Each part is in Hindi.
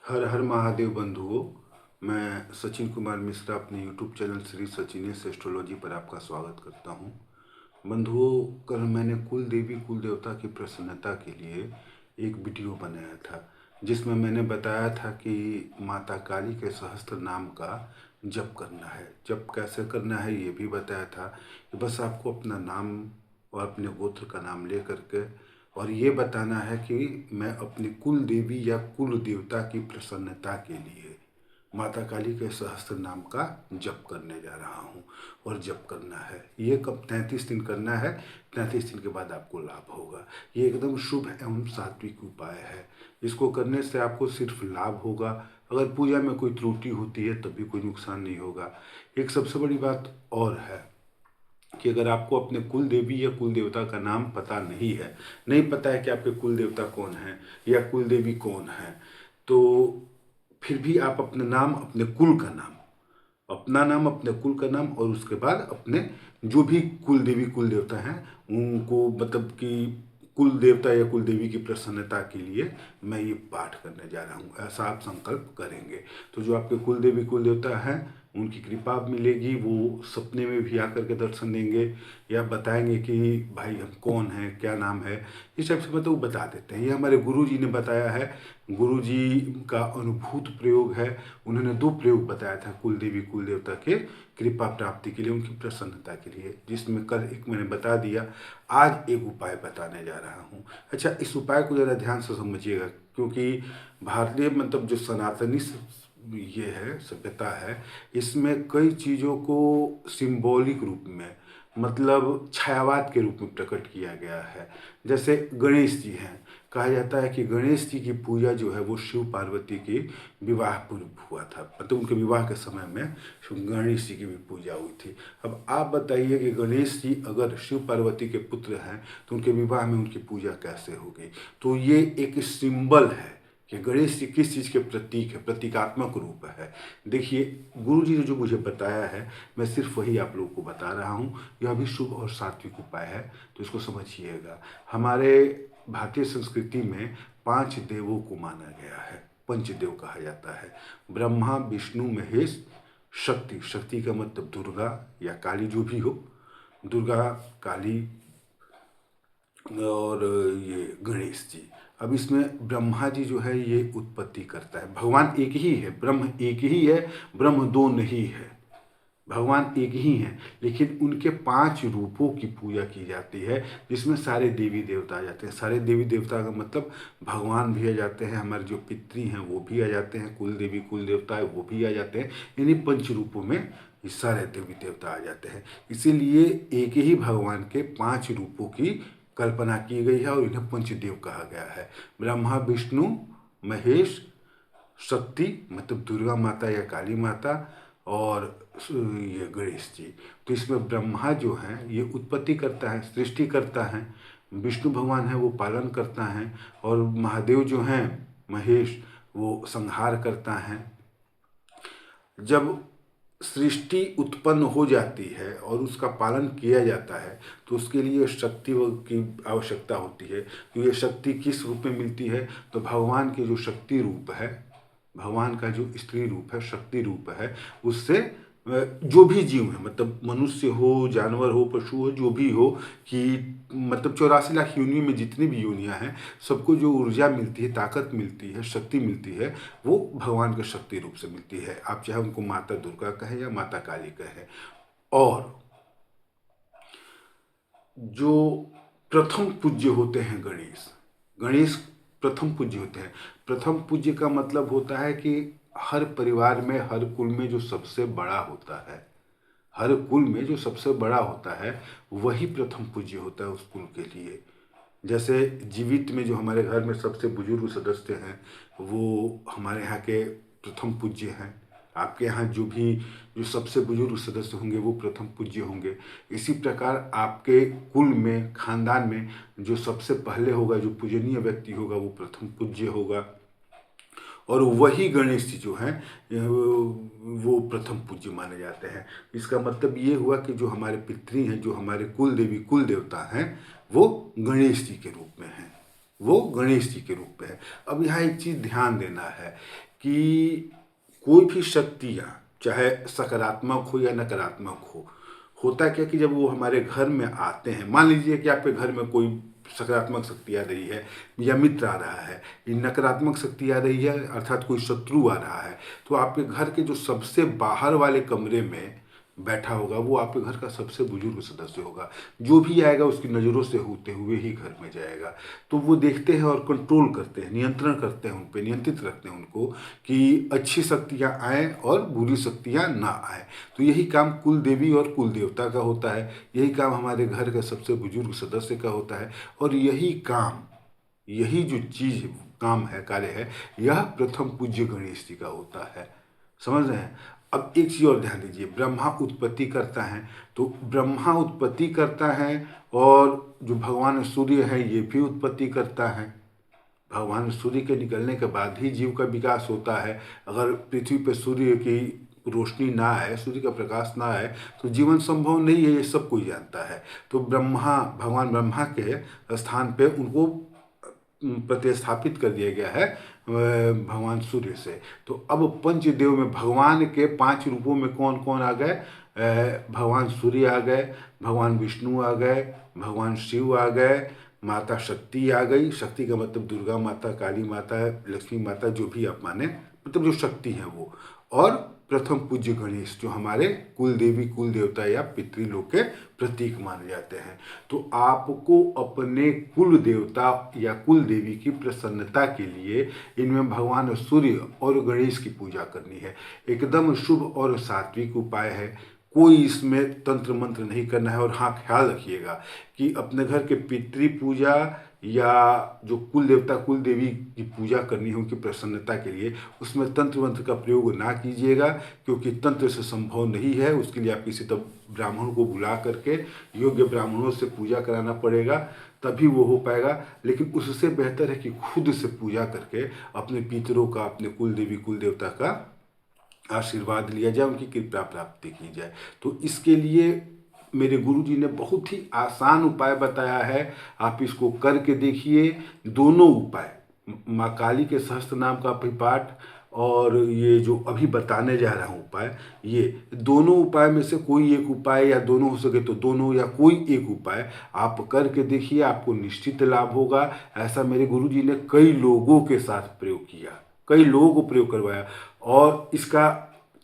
हर हर महादेव बंधुओं। मैं सचिन कुमार मिश्रा अपने YouTube channel Shri Sachinesh astrology पर आपका स्वागत करता हूं। बंधुओं, कल मैंने कुल देवी कुल देवता की प्रसन्नता के लिए एक वीडियो बनाया था, जिसमें मैंने बताया था कि माता काली के सहस्त्र नाम का जप करना है। जप कैसे करना है ये भी बताया था कि बस आपको अपना नाम और अपने गोत्र का नाम ले करके और ये बताना है कि मैं अपनी कुल देवी या कुल देवता की प्रसन्नता के लिए माता काली के सहस्त्र नाम का जप करने जा रहा हूँ। और जप करना है, ये कब 33 दिन करना है। 33 दिन के बाद आपको लाभ होगा। ये एकदम शुभ एवं सात्विक उपाय है। इसको करने से आपको सिर्फ लाभ होगा। अगर पूजा में कोई त्रुटि होती है तब भी कोई नुकसान नहीं होगा। एक सबसे बड़ी बात और है कि अगर आपको अपने कुल देवी या कुल देवता का नाम पता नहीं है, नहीं पता है कि आपके कुल देवता कौन है या कुल देवी कौन है, तो फिर भी आप अपने नाम, अपने कुल का नाम, अपना नाम, अपने कुल का नाम और उसके बाद अपने जो भी कुल देवी कुल देवता हैं उनको, मतलब कि कुल देवता या कुल देवी की प्रसन्नता के लिए मैं ये पाठ करने जा रहा हूँ, ऐसा आप संकल्प करेंगे तो जो आपके कुल देवी कुल देवता हैं उनकी कृपा मिलेगी। वो सपने में भी आकर के दर्शन देंगे या बताएंगे कि भाई हम कौन हैं, क्या नाम है, इस टाइप से मतलब वो बता देते हैं। ये हमारे गुरु जी ने बताया है। गुरु जी का अनुभूत प्रयोग है। उन्होंने 2 प्रयोग बताया था कुल देवी कुल देवता के कृपा प्राप्ति के लिए, उनकी प्रसन्नता के लिए, जिसमें कल एक मैंने बता दिया। आज एक उपाय बताने जा रहा हूँ। अच्छा, इस उपाय को ज़रा ध्यान से समझिएगा, क्योंकि भारतीय मतलब जो सनातनी ये है सभ्यता है, इसमें कई चीज़ों को सिंबॉलिक रूप में, मतलब छायावाद के रूप में प्रकट किया गया है। जैसे गणेश जी हैं, कहा जाता है कि गणेश जी की पूजा जो है वो शिव पार्वती के विवाह पूर्व हुआ था, मतलब उनके विवाह के समय में गणेश जी की भी पूजा हुई थी। अब आप बताइए कि गणेश जी अगर शिव पार्वती के पुत्र हैं तो उनके विवाह में उनकी पूजा कैसे होगी। तो ये एक सिंबल है कि गणेश जी किस चीज़ के प्रतीक है, प्रतीकात्मक रूप है। देखिए, गुरु जी ने जो मुझे बताया है मैं सिर्फ वही आप लोगों को बता रहा हूँ। यह भी शुभ और सात्विक उपाय है, तो इसको समझिएगा। हमारे भारतीय संस्कृति में 5 देवों को माना गया है, पंचदेव कहा जाता है। ब्रह्मा, विष्णु, महेश, शक्ति। शक्ति का मतलब दुर्गा या काली जो भी हो, दुर्गा, काली और ये गणेश जी। अब इसमें ब्रह्मा जी जो है ये उत्पत्ति करता है। भगवान एक ही है, ब्रह्म एक ही है, ब्रह्म 2 नहीं है। भगवान एक ही हैं, लेकिन उनके 5 रूपों की पूजा की जाती है, जिसमें सारे देवी देवता आ जाते हैं। सारे देवी देवता का मतलब भगवान भी आ जाते हैं, हमारे जो पितृ हैं वो भी आ जाते हैं, कुल देवी कुल देवता है वो भी आ जाते हैं। इन्हीं पंच रूपों में ये सारे देवी देवता आ जाते हैं। इसीलिए एक ही भगवान के 5 रूपों की कल्पना की गई है और इन्हें पंचदेव कहा गया है। ब्रह्मा, विष्णु, महेश, शक्ति मतलब दुर्गा माता या काली माता, और ये गणेश जी। तो इसमें ब्रह्मा जो हैं ये उत्पत्ति करता है, सृष्टि करता है। विष्णु भगवान है वो पालन करता है, और महादेव जो हैं महेश, वो संहार करता है। जब सृष्टि उत्पन्न हो जाती है और उसका पालन किया जाता है तो उसके लिए शक्ति की आवश्यकता होती है। तो ये शक्ति किस रूप में मिलती है, तो भगवान के जो शक्ति रूप है, भगवान का जो स्त्री रूप है, शक्ति रूप है, उससे जो भी जीव है, मतलब मनुष्य हो, जानवर हो, पशु हो, जो भी हो, कि मतलब 84 लाख योनियों में जितनी भी योनियां हैं, सबको जो ऊर्जा मिलती है, ताकत मिलती है, शक्ति मिलती है, वो भगवान के शक्ति रूप से मिलती है। आप चाहे उनको माता दुर्गा कहें या माता काली कहें। और जो प्रथम पूज्य होते हैं गणेश, गणेश प्रथम पूज्य होते हैं। प्रथम पूज्य का मतलब होता है कि हर परिवार में, हर कुल में जो सबसे बड़ा होता है, हर कुल में जो सबसे बड़ा होता है वही प्रथम पूज्य होता है उस कुल के लिए। जैसे जीवित में जो हमारे घर में सबसे बुजुर्ग सदस्य हैं वो हमारे यहाँ के प्रथम पूज्य हैं। आपके यहाँ जो सबसे बुजुर्ग सदस्य होंगे वो प्रथम पूज्य होंगे। इसी प्रकार आपके कुल में, खानदान में जो सबसे पहले होगा, जो पूजनीय व्यक्ति होगा, वो प्रथम पूज्य होगा। और वही गणेश जी जो हैं वो प्रथम पूज्य माने जाते हैं। इसका मतलब ये हुआ कि जो हमारे पितृ हैं, जो हमारे कुल देवी कुल देवता हैं, वो गणेश जी के रूप में हैं, वो गणेश जी के रूप में है। अब यहाँ एक चीज़ ध्यान देना है कि कोई भी शक्तियाँ चाहे सकारात्मक हो या नकारात्मक होता क्या कि जब वो हमारे घर में आते हैं, मान लीजिए कि आपके घर में कोई सकारात्मक शक्ति आ रही है या मित्र आ रहा है, ये नकारात्मक शक्ति आ रही है अर्थात कोई शत्रु आ रहा है, तो आपके घर के जो सबसे बाहर वाले कमरे में बैठा होगा वो आपके घर का सबसे बुजुर्ग सदस्य होगा। जो भी आएगा उसकी नज़रों से होते हुए ही घर में जाएगा। तो वो देखते हैं और कंट्रोल करते हैं, नियंत्रण करते हैं, उन पर नियंत्रित रखते हैं उनको कि अच्छी शक्तियाँ आएँ और बुरी शक्तियाँ ना आएँ। तो यही काम कुल देवी और कुल देवता का होता है, यही काम हमारे घर का सबसे बुजुर्ग सदस्य का होता है। और यही जो चीज़ काम है, कार्य है, यह प्रथम पूज्य गणेश जी का होता है। समझ रहे हैं। अब एक चीज़ और ध्यान दीजिए, ब्रह्मा उत्पत्ति करता है, तो ब्रह्मा उत्पत्ति करता है और जो भगवान सूर्य है ये भी उत्पत्ति करता है। भगवान सूर्य के निकलने के बाद ही जीव का विकास होता है। अगर पृथ्वी पर सूर्य की रोशनी ना आए, सूर्य का प्रकाश ना आए तो जीवन संभव नहीं है, ये सब कोई जानता है। तो भगवान ब्रह्मा के स्थान पे उनको प्रतिस्थापित कर दिया गया है भगवान सूर्य से। तो अब पंचदेव में भगवान के 5 रूपों में कौन कौन आ गए? भगवान सूर्य आ गए, भगवान विष्णु आ गए, भगवान शिव आ गए, माता शक्ति आ गई। शक्ति का मतलब दुर्गा माता, काली माता, लक्ष्मी माता, जो भी आप माने, मतलब जो शक्ति है वो। और प्रथम पूज्य गणेश जो हमारे कुल देवी कुल देवता या पितृलोक के प्रतीक माने जाते हैं। तो आपको अपने कुल देवता या कुल देवी की प्रसन्नता के लिए इनमें भगवान सूर्य और गणेश की पूजा करनी है। एकदम शुभ और सात्विक उपाय है, कोई इसमें तंत्र मंत्र नहीं करना है। और हाँ, ख्याल रखिएगा कि अपने घर के पितृ पूजा या जो कुल देवता कुल देवी की पूजा करनी है उनकी प्रसन्नता के लिए, उसमें तंत्र मंत्र का प्रयोग ना कीजिएगा, क्योंकि तंत्र से संभव नहीं है। उसके लिए आप किसी तब ब्राह्मण को बुला करके योग्य ब्राह्मणों से पूजा कराना पड़ेगा, तभी वो हो पाएगा। लेकिन उससे बेहतर है कि खुद से पूजा करके अपने पितरों का, अपने कुल देवी कुल देवता का आशीर्वाद लिया जाए, उनकी कृपा प्राप्ति की जाए। तो इसके लिए मेरे गुरु जी ने बहुत ही आसान उपाय बताया है, आप इसको करके देखिए। दोनों उपाय, माँ काली के सहस्त्र नाम का परिपाठ और ये जो अभी बताने जा रहा हूँ उपाय, ये दोनों उपाय में से कोई एक उपाय या दोनों हो सके तो दोनों या कोई एक उपाय आप करके देखिए, आपको निश्चित लाभ होगा। ऐसा मेरे गुरु जी ने कई लोगों के साथ प्रयोग किया, कई लोगों को प्रयोग करवाया और इसका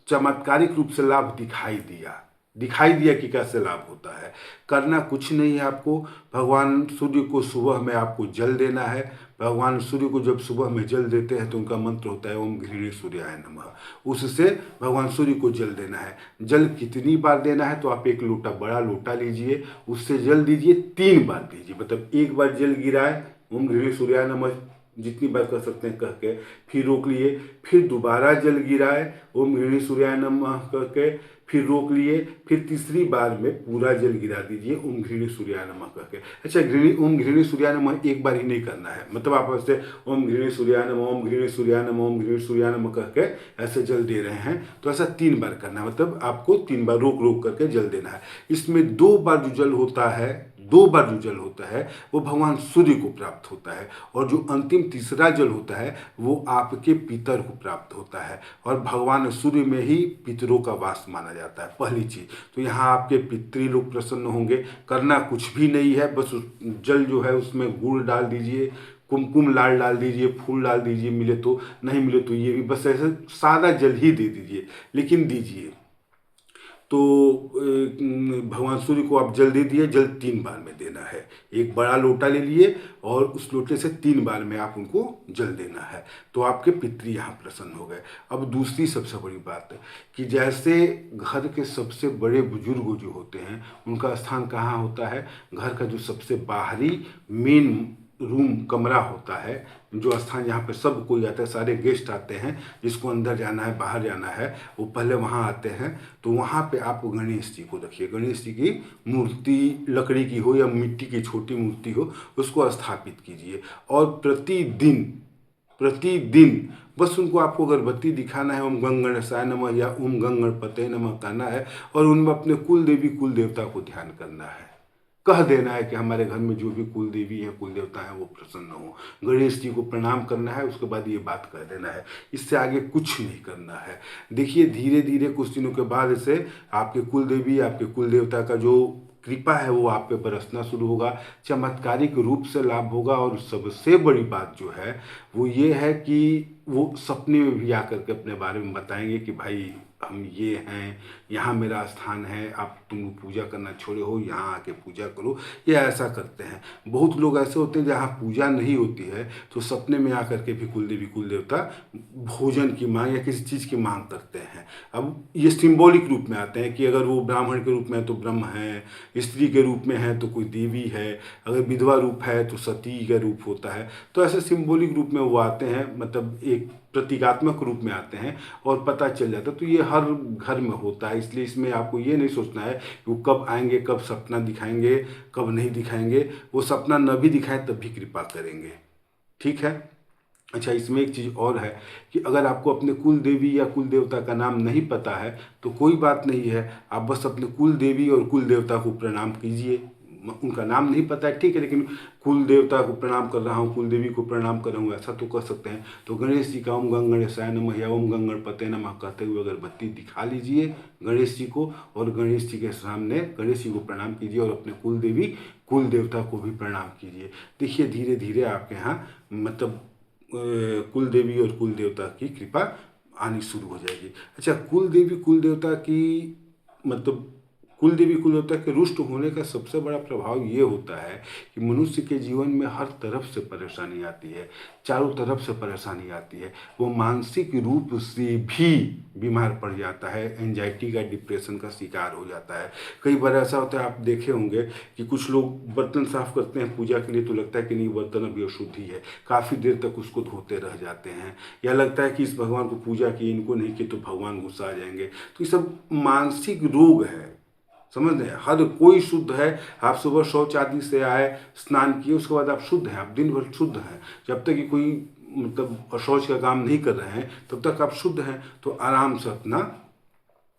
चमत्कारिक रूप से लाभ दिखाई दिया कि कैसे लाभ होता है। करना कुछ नहीं है आपको, भगवान सूर्य को सुबह में आपको जल देना है। भगवान सूर्य को जब सुबह में जल देते हैं तो उनका मंत्र होता है ओम घृणी सूर्याय नमः। उससे भगवान सूर्य को जल देना है। जल कितनी बार देना है? तो आप एक लोटा, बड़ा लोटा लीजिए, उससे जल दीजिए, 3 बार दीजिए। मतलब एक बार जल गिराए, ओम घृणी सूर्याय नमः जितनी बार कर सकते हैं कह के, फिर रोक लिए, फिर दोबारा जल गिराए, ओम घृणी सूर्याय नमः कह के, फिर रोक लिए, फिर तीसरी बार में पूरा जल गिरा दीजिए ओम घृणी सूर्याय नमः कह के। अच्छा, ओम घृणी सूर्याय नमः एक बार ही नहीं करना है, मतलब आप ऐसे ओम घृणी सूर्याय नमः, ओम घृणी सूर्याय नमः, ओम घृणी सूर्याय नमः कह के ऐसे जल दे रहे हैं, तो ऐसा 3 बार करना है। मतलब आपको 3 बार रोक रोक करके जल देना है। इसमें 2 बार जो जल होता है वो भगवान सूर्य को प्राप्त होता है, और जो अंतिम तीसरा जल होता है वो आपके पितर को प्राप्त होता है। और भगवान सूर्य में ही पितरों का वास माना जाता है, पहली चीज। तो यहाँ आपके पितृ लोग प्रसन्न होंगे। करना कुछ भी नहीं है, बस जल जो है उसमें गुड़ डाल दीजिए, कुमकुम लाल डाल दीजिए, फूल डाल दीजिए, मिले तो, नहीं मिले तो ये भी, बस ऐसे सादा जल ही दे दीजिए, लेकिन दीजिए। तो भगवान सूर्य को आप जल दे दिए। जल 3 बार में देना है। एक बड़ा लोटा ले लिए और उस लोटे से 3 बार में आप उनको जल देना है, तो आपके पितृ यहाँ प्रसन्न हो गए। अब दूसरी सबसे बड़ी बात है कि जैसे घर के सबसे बड़े बुजुर्ग जो होते हैं उनका स्थान कहाँ होता है? घर का जो सबसे बाहरी मेन रूम, कमरा होता है, जो स्थान जहाँ पे सब कोई आता है, सारे गेस्ट आते हैं, जिसको अंदर जाना है बाहर जाना है, वो पहले वहाँ आते हैं। तो वहाँ पे आप गणेश जी को रखिए। गणेश जी की मूर्ति लकड़ी की हो या मिट्टी की छोटी मूर्ति हो, उसको स्थापित कीजिए। और प्रतिदिन बस उनको आपको अगरबत्ती दिखाना है, ओम गंग गणेशाय नमः या ओम गंग गणपतये नमः कहना है, और उनमें अपने कुल देवी कुल देवता को ध्यान करना है। कह देना है कि हमारे घर में जो भी कुल देवी है, कुल देवता है, वो प्रसन्न हो। गणेश जी को प्रणाम करना है, उसके बाद ये बात कह देना है, इससे आगे कुछ नहीं करना है। देखिए धीरे धीरे कुछ दिनों के बाद से आपके कुल देवी, आपके कुल देवता का जो कृपा है वो आप पे बरसना शुरू होगा, चमत्कारिक रूप से लाभ होगा। और सबसे बड़ी बात जो है वो ये है कि वो सपने में भी आकर के अपने बारे में बताएंगे कि भाई हम ये हैं, यहाँ मेरा स्थान है, आप तुम पूजा करना छोड़े हो, यहाँ आके पूजा करो। ये ऐसा करते हैं। बहुत लोग ऐसे होते हैं जहाँ पूजा नहीं होती है तो सपने में आकर के भी कुल देवी कुल देवता भोजन की मांग या किसी चीज़ की मांग करते हैं। अब ये सिंबॉलिक रूप में आते हैं कि अगर वो ब्राह्मण के रूप में है तो ब्रह्म है, स्त्री के रूप में है तो कोई देवी है, अगर विधवा रूप है तो सती का रूप होता है। तो ऐसे सिंबॉलिक रूप में वो आते हैं, मतलब एक प्रतीकात्मक रूप में आते हैं और पता चल जाता है। तो ये हर घर में होता है, इसलिए इसमें आपको ये नहीं सोचना है कि वो कब आएंगे, कब सपना दिखाएंगे, कब नहीं दिखाएंगे। वो सपना न भी दिखाएं तब भी कृपा करेंगे, ठीक है। अच्छा, इसमें एक चीज़ और है कि अगर आपको अपने कुल देवी या कुल देवता का नाम नहीं पता है तो कोई बात नहीं है, आप बस अपने कुल देवी और कुल देवता को प्रणाम कीजिए। उनका नाम नहीं पता है, ठीक है, लेकिन कुल देवता को प्रणाम कर रहा हूँ, कुल देवी को प्रणाम कर रहा हूँ, ऐसा तो कर सकते हैं। तो गणेश जी का ओम गंग गणेशाय नमः या ओम गंगणपते नमः कहते हुए अगरबत्ती दिखा लीजिए गणेश जी को, और गणेश जी के सामने गणेश जी को प्रणाम कीजिए और अपने कुल देवी कुल देवता को भी प्रणाम कीजिए। देखिए धीरे धीरे आपके यहाँ मतलब कुल देवी और कुल देवता की कृपा आनी शुरू हो जाएगी। अच्छा, कुल देवी कुल देवता की मतलब कुल देवी कुल देवता के रुष्ट होने का सबसे बड़ा प्रभाव ये होता है कि मनुष्य के जीवन में हर तरफ से परेशानी आती है, चारों तरफ से परेशानी आती है। वो मानसिक रूप से भी बीमार पड़ जाता है, एंजाइटी का, डिप्रेशन का शिकार हो जाता है। कई बार ऐसा होता है, आप देखे होंगे कि कुछ लोग बर्तन साफ करते हैं पूजा के लिए तो लगता है कि नहीं बर्तन अभी अशुद्ध ही है, काफ़ी देर तक उसको धोते रह जाते हैं, या लगता है कि इस भगवान को पूजा की, इनको नहीं की तो भगवान गुस्सा आ जाएंगे। तो ये सब मानसिक रोग है, समझ रहे हैं। हर कोई शुद्ध है, आप सुबह शौच आदि से आए, स्नान किए, उसके बाद आप शुद्ध हैं, आप दिन भर शुद्ध हैं। जब तक कि कोई मतलब शौच का काम नहीं कर रहे हैं तब तक आप शुद्ध हैं। तो आराम से अपना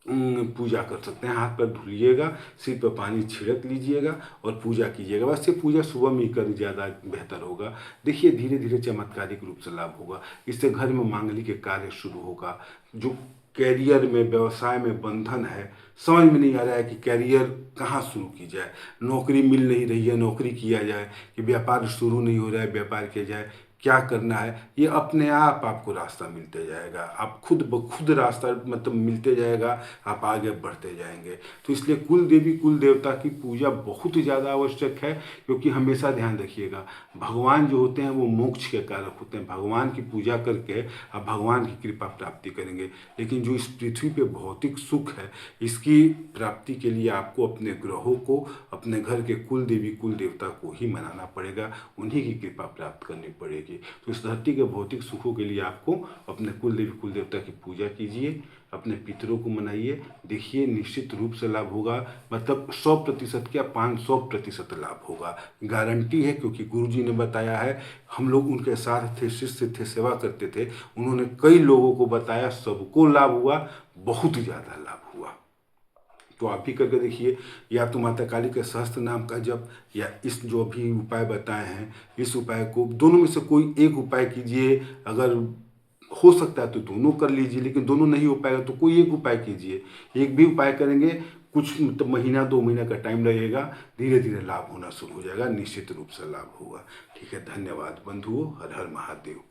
पूजा कर सकते हैं। हाथ पैर धुलिएगा, सिर पर पानी छिड़क लीजिएगा और पूजा कीजिएगा। वैसे पूजा सुबह में कर ज़्यादा बेहतर होगा। देखिए धीरे धीरे चमत्कारिक रूप से लाभ होगा, इससे घर में मांगलिक कार्य शुरू होगा। जो कैरियर में, व्यवसाय में बंधन है, समझ में नहीं आ रहा है कि कैरियर कहाँ शुरू की जाए, नौकरी मिल नहीं रही है, नौकरी किया जाए, कि व्यापार शुरू नहीं हो रहा है, व्यापार किया जाए, क्या करना है, ये अपने आप आपको रास्ता मिलते जाएगा। आप खुद ब खुद रास्ता मतलब मिलते जाएगा, आप आगे बढ़ते जाएंगे। तो इसलिए कुल देवी कुल देवता की पूजा बहुत ज़्यादा आवश्यक है, क्योंकि हमेशा ध्यान रखिएगा भगवान जो होते हैं वो मोक्ष के कारक होते हैं। भगवान की पूजा करके आप भगवान की कृपा प्राप्ति करेंगे। लेकिन जो इस पृथ्वी पे भौतिक सुख है, इसकी प्राप्ति के लिए आपको अपने ग्रहों को, अपने घर के कुल देवी कुल देवता को ही मनाना पड़ेगा, उन्हीं की कृपा प्राप्त करनी पड़ेगी। तो इस धरती के भौतिक सुखों के लिए आपको अपने कुल देवी कुल देवता की पूजा कीजिए, अपने पितरों को मनाइए। देखिए निश्चित रूप से लाभ होगा, मतलब 100% क्या 500% लाभ होगा, गारंटी है। क्योंकि गुरुजी ने बताया है, हम लोग उनके साथ थे, शिष्य थे, सेवा करते थे, उन्होंने कई लोगों को बताया, सबको लाभ हुआ, बहुत ज़्यादा लाभ हुआ। तो आप भी करके देखिए, या तो माता काली के सहस्त्र नाम का जप, या इस जो भी उपाय बताए हैं इस उपाय को, दोनों में से कोई एक उपाय कीजिए। अगर हो सकता है तो दोनों कर लीजिए, लेकिन दोनों नहीं हो पाएगा तो कोई एक उपाय कीजिए। एक भी उपाय करेंगे, कुछ मतलब महीना 2 महीना का टाइम लगेगा, धीरे धीरे लाभ होना शुरू हो जाएगा, निश्चित रूप से लाभ होगा। ठीक है, धन्यवाद बंधुओं, हर हर महादेव।